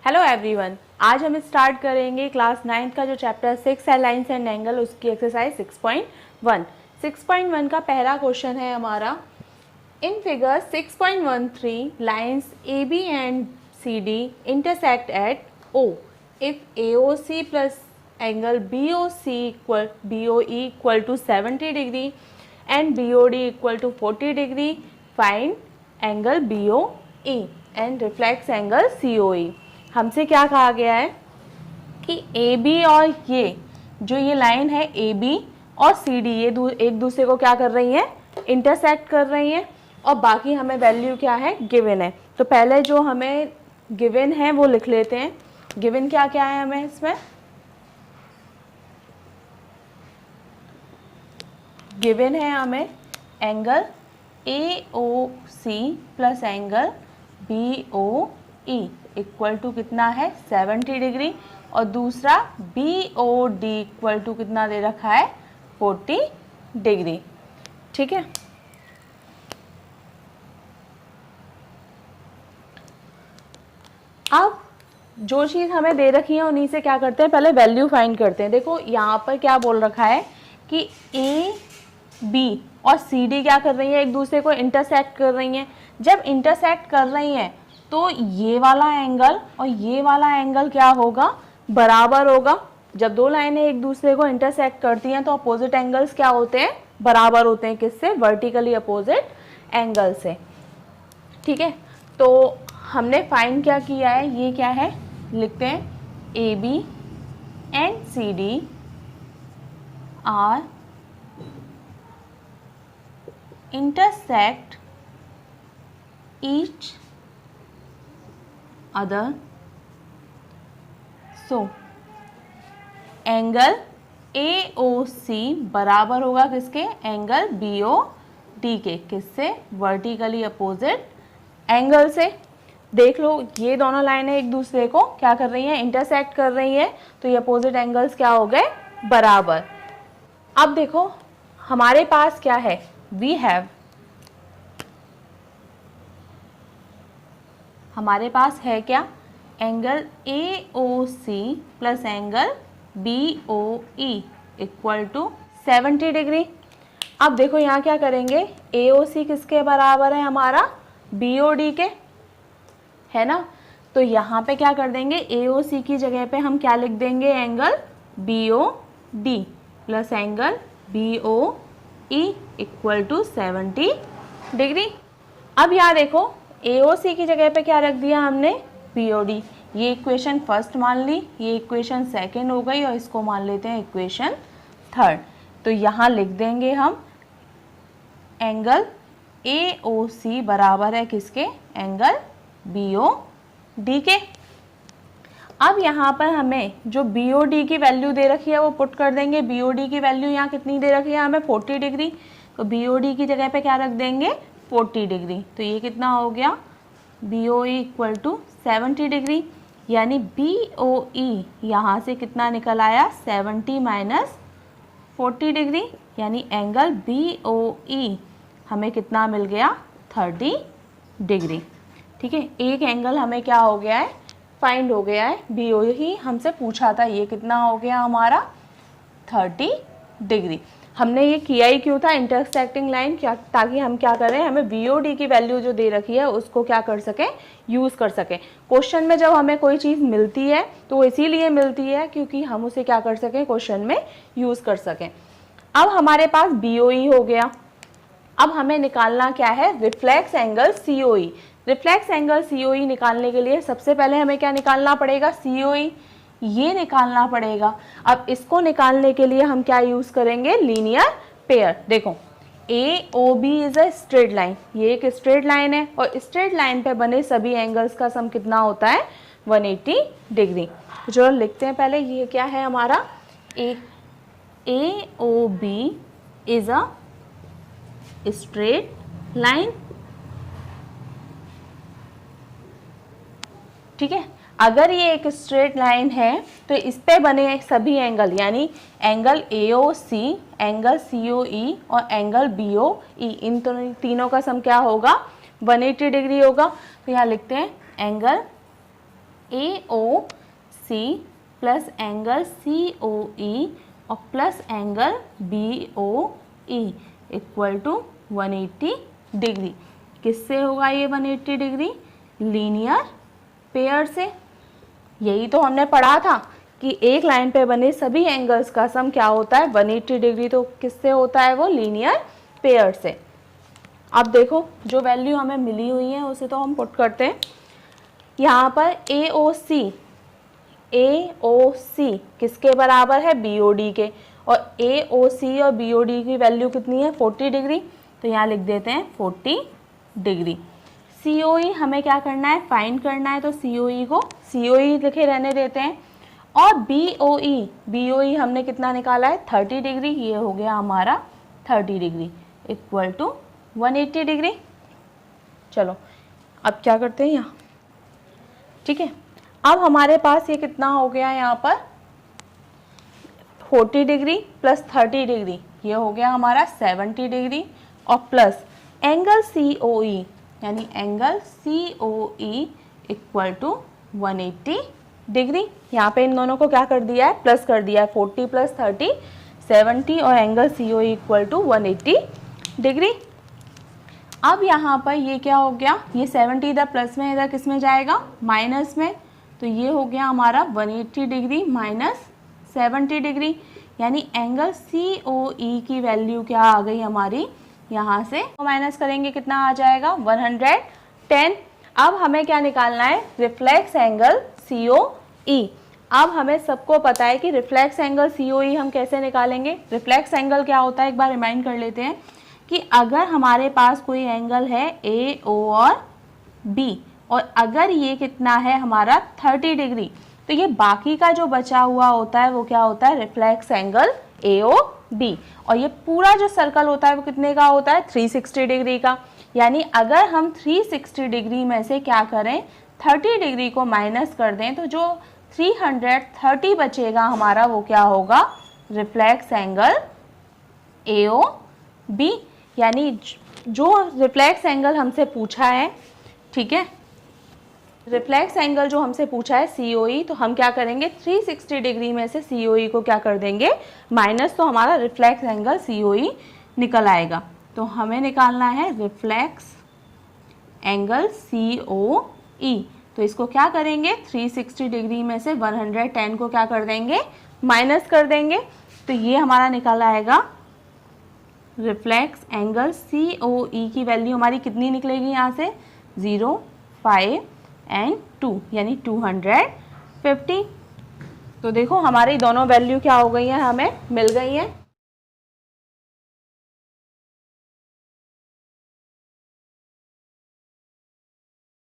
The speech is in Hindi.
हेलो एवरीवन, आज हम स्टार्ट करेंगे क्लास 9th का जो चैप्टर 6 है लाइन्स एंड एंगल, उसकी एक्सरसाइज 6.1। 6.1 का पहला क्वेश्चन है हमारा, in figure 6.13 lines A B and C D intersect at O if A O C plus angle B O C equal to 70 degree and B O D equal to 40 degree, find angle B O E and reflex angle C O E. हमसे क्या कहा गया है कि ए बी और ये लाइन है ए बी और सी डी, ये एक दूसरे को क्या कर रही हैं, इंटरसेक्ट कर रही हैं, और बाकी हमें वैल्यू क्या है, गिवन है। तो पहले जो हमें गिवन है वो लिख लेते हैं। गिवन क्या क्या है हमें इसमें, गिवन है हमें angle A O C plus angle B O E equal to कितना है 70 डिग्री, और दूसरा B O D equal to कितना दे रखा है 40 डिग्री। ठीक है, अब जो चीज़ हमें दे रखी है उन्हीं से क्या करते हैं, पहले वैल्यू फाइंड करते हैं। देखो यहाँ पर क्या बोल रखा है कि ए बी और सी डी क्या कर रही है, एक दूसरे को इंटरसेक्ट कर रही हैं। जब इंटरसेक्ट कर रही हैं तो ये वाला एंगल और ये वाला एंगल क्या होगा, बराबर होगा। जब दो लाइनें एक दूसरे को इंटरसेक्ट करती हैं तो अपोजिट एंगल्स क्या होते हैं, बराबर होते हैं। किससे, वर्टिकली अपोजिट एंगल से। ठीक है, तो हमने फाइंड क्या किया है, ये क्या है, लिखते हैं A B and C D are intersect each other, so angle A O C बराबर होगा किसके, एंगल बी ओ डी के। किससे, वर्टिकली अपोजिट एंगल से। देख लो ये दोनों लाइनें एक दूसरे को क्या कर रही हैं, इंटरसेक्ट कर रही हैं, तो ये अपोजिट एंगल्स क्या हो गए, बराबर। अब देखो हमारे पास क्या है, वी हैव, हमारे पास है क्या, angle A O C plus angle B O E equal to 70 degree. अब देखो यहाँ क्या करेंगे, ए ओ सी किसके बराबर है, हमारा बी ओ डी के, है ना। तो यहाँ पे क्या कर देंगे, ए ओ सी की जगह पे हम क्या लिख देंगे, angle B O D plus angle B O E equal to 70 degree. अब यहाँ देखो ए ओ सी की जगह पे क्या रख दिया हमने, बी ओ डी। ये इक्वेशन फर्स्ट मान ली, ये इक्वेशन सेकेंड हो गई, और इसको मान लेते हैं इक्वेशन थर्ड। तो यहाँ लिख देंगे हम एंगल ए ओ सी बराबर है किसके, एंगल बी ओ डी के। अब यहाँ पर हमें जो बी ओ डी की वैल्यू दे रखी है वो पुट कर देंगे। बी ओ डी की वैल्यू यहाँ कितनी दे रखी है हमें, 40 डिग्री। तो बी ओ डी की जगह पे क्या रख देंगे, 40 डिग्री। तो ये कितना हो गया, B O E equal to 70 degree, यानी बी ओ ई यहाँ से कितना निकल आया, 70 माइनस 40 डिग्री, यानी एंगल बी ओ ई हमें कितना मिल गया, 30 डिग्री। ठीक है, एक एंगल हमें क्या हो गया है, फाइंड हो गया है। बी ओ ही हमसे पूछा था, ये कितना हो गया हमारा 30 डिग्री। हमने ये किया ही क्यों था, इंटरसेक्टिंग लाइन, क्या, ताकि हम क्या करें, हमें बी ओ डी की वैल्यू जो दे रखी है उसको क्या कर सकें, यूज़ कर सकें। क्वेश्चन में जब हमें कोई चीज़ मिलती है तो वो इसीलिए मिलती है क्योंकि हम उसे क्या कर सकें, क्वेश्चन में यूज़ कर सकें। अब हमारे पास बी ओ ई हो गया। अब हमें निकालना क्या है, रिफ्लेक्स एंगल सी ओ ई। रिफ्लेक्स एंगल सी ओ ई निकालने के लिए सबसे पहले हमें क्या निकालना पड़ेगा, सी ओ ई, ये निकालना पड़ेगा। अब इसको निकालने के लिए हम क्या यूज़ करेंगे, लीनियर पेयर। देखो A O B is a straight line, ये एक स्ट्रेट लाइन है, और स्ट्रेट लाइन पे बने सभी एंगल्स का सम कितना होता है, 180 डिग्री। तो चलो लिखते हैं पहले, ये क्या है हमारा, A O B is a straight line. ठीक है, अगर ये एक स्ट्रेट लाइन है तो इस पे बने सभी एंगल, यानी angle A O C, angle C O ई और एंगल बी ओ ई, इन तीनों का सम क्या होगा, 180 डिग्री होगा। तो यहाँ लिखते हैं angle AOC plus angle COE और plus angle BOE equal to 180 degree. किससे होगा ये 180 डिग्री? लीनियर पेयर से। यही तो हमने पढ़ा था कि एक लाइन पे बने सभी एंगल्स का सम क्या होता है? 180 डिग्री। तो किससे होता है वो? लीनियर पेयर से। अब देखो जो वैल्यू हमें मिली हुई है उसे तो हम पुट करते हैं। यहाँ पर AOC किसके बराबर है? BOD के। और AOC और BOD की वैल्यू कितनी है? 40 डिग्री। तो यहाँ लिख देते हैं 40 डिग्री। COE हमें क्या करना है? फाइंड करना है। तो COE को COE लिखे रहने देते हैं। और BOE हमने कितना निकाला है? 30 डिग्री। ये हो गया हमारा 30 डिग्री इक्वल टू 180 डिग्री। चलो अब क्या करते हैं यहाँ, ठीक है। अब हमारे पास ये कितना हो गया यहाँ पर? 40 डिग्री प्लस 30 डिग्री, ये हो गया हमारा 70 डिग्री। और प्लस एंगल COE यानी angle COE equal to 180 degree. यहाँ पे इन दोनों को क्या कर दिया है? प्लस कर दिया है। 40 प्लस 30 70 और angle COE equal to 180 degree. अब यहाँ पर ये क्या हो गया? ये 70 इधर प्लस में, इधर किस में जाएगा? माइनस में। तो ये हो गया हमारा 180 डिग्री माइनस 70 डिग्री, यानी एंगल COE की वैल्यू क्या आ गई हमारी? यहाँ से माइनस करेंगे कितना आ जाएगा? 110। अब हमें क्या निकालना है? Reflex angle COE। अब हमें सबको पता है कि रिफ्लेक्स एंगल COE हम कैसे निकालेंगे। रिफ्लेक्स एंगल क्या होता है एक बार रिमाइंड कर लेते हैं कि अगर हमारे पास कोई एंगल है AO और B और अगर ये कितना है हमारा 30 डिग्री, तो ये बाकी का जो बचा हुआ होता है वो क्या होता है? Reflex angle AOB। और ये पूरा जो सर्कल होता है वो कितने का होता है? 360 डिग्री का। यानी अगर हम 360 डिग्री में से क्या करें? 30 डिग्री को माइनस कर दें तो जो 330 बचेगा हमारा वो क्या होगा? Reflex angle AOB। यानी जो रिफ्लेक्स एंगल हमसे पूछा है, ठीक है, रिफ्लेक्स एंगल जो हमसे पूछा है COE, तो हम क्या करेंगे? 360 डिग्री में से COE को क्या कर देंगे? माइनस। तो हमारा रिफ्लेक्स एंगल COE निकल आएगा। तो हमें निकालना है रिफ्लेक्स एंगल COE। तो इसको क्या करेंगे? 360 डिग्री में से 110 को क्या कर देंगे? माइनस कर देंगे। तो ये हमारा निकल आएगा रिफ्लेक्स एंगल COE की वैल्यू हमारी कितनी निकलेगी यहाँ से? 0, 5 एंड 2 यानी 250। तो देखो हमारी दोनों वैल्यू क्या हो गई हैं? हमें मिल गई हैं।